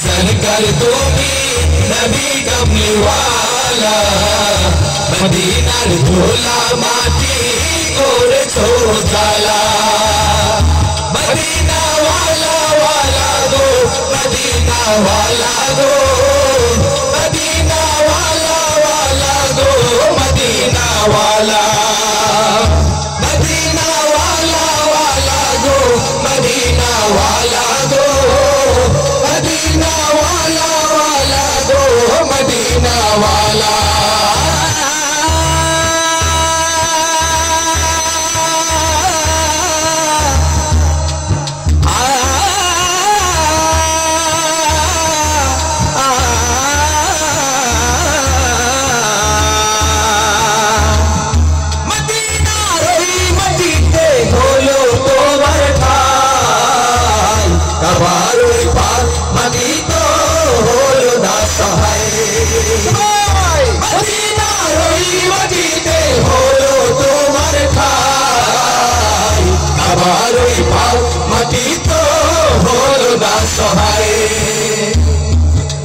सरकार তুমি নবী কামলিওয়ালা মদিনার ধুলা মাটি করেছো জ্বালা মদিনা ওয়ালা ওয়ালা গো মদিনা ওয়ালা গো মদিনা ওয়ালা ওয়ালা গো মদিনা ওয়ালা মদিনা ওয়ালা ওয়ালা গো মদিনা ওয়ালা গো मदीना वाला वाला गो मदीना वाला मदीना रोई मदीते बोलो तो बरखाई कबारोई पार मदी तो होलो ना सहाय मदीना रोई मदीते होलो तो बरखाई कबारोई पार मदी तो होलो ना सहाय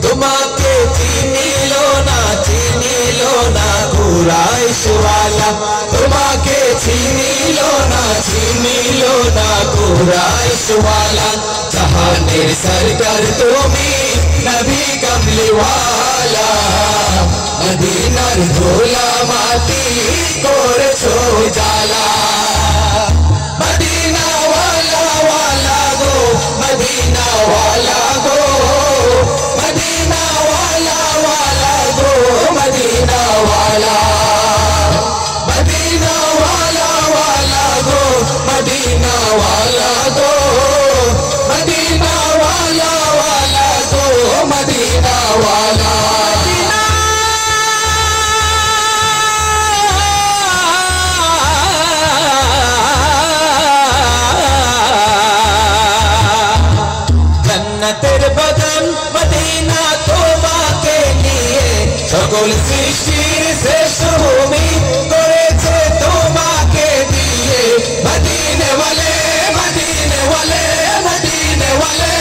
तुम्हाके चिनिलो ना कुराइश वाला तुम्हाके चिनिलो ना कुराइश वाला जहानेर सरकार তুমি নবী কামলিওয়ালা মদিনার ধুলা মাটি করেছো জ্বালা মদিনা ওয়ালা ওয়ালা গো মদিনা ওয়ালা গো মদিনা ওয়ালা ওয়ালা গো মদিনা ওয়ালা মদিনা ওয়ালা ওয়ালা গো মদিনা ওয়ালা গো मदीना वाला वाला गो मदीना वाला जन्नतेर बदन मदीना তোমাকে নিয়ে সকল সৃষ্টির শ্রেষ্ঠ ভূমি করেছে তোমাকে দিয়ে মদিনা वाले मदीने वाले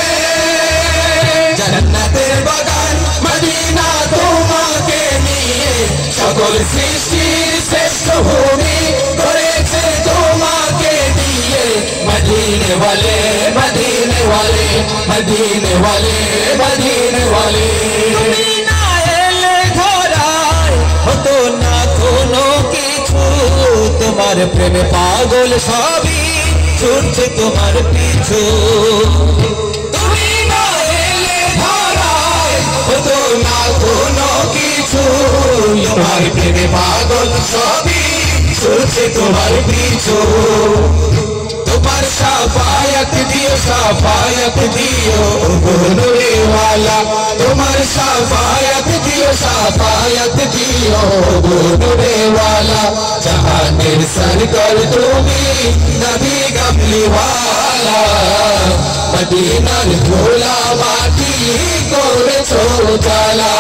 जन्नतेर बगान मदीना তোমাকে নিয়ে সকল সৃষ্টির শ্রেষ্ঠ ভূমি করেছে তোমাকে দিয়ে মদিনে वाले मदीने वाले मदीने वाले मदीने वाले তুমি না এলে ধরায় হতো না কোনো কিছু তোমার প্রেমে পাগল সবই ছুটছে তোমার পিছু তুমি না এলে ধরায় হতো না কোনো কিছু তোমার প্রেমে পাগল সবই ছুটছে তোমার পিছু তোমার শাফায়াত দিও নূরে वाला তোমার শাফায়াত দিও নূরে वाला জাহানের सरकार তুমি নবী কামলিওয়ালা মদিনার ধুলা মাটি করেছো জ্বালা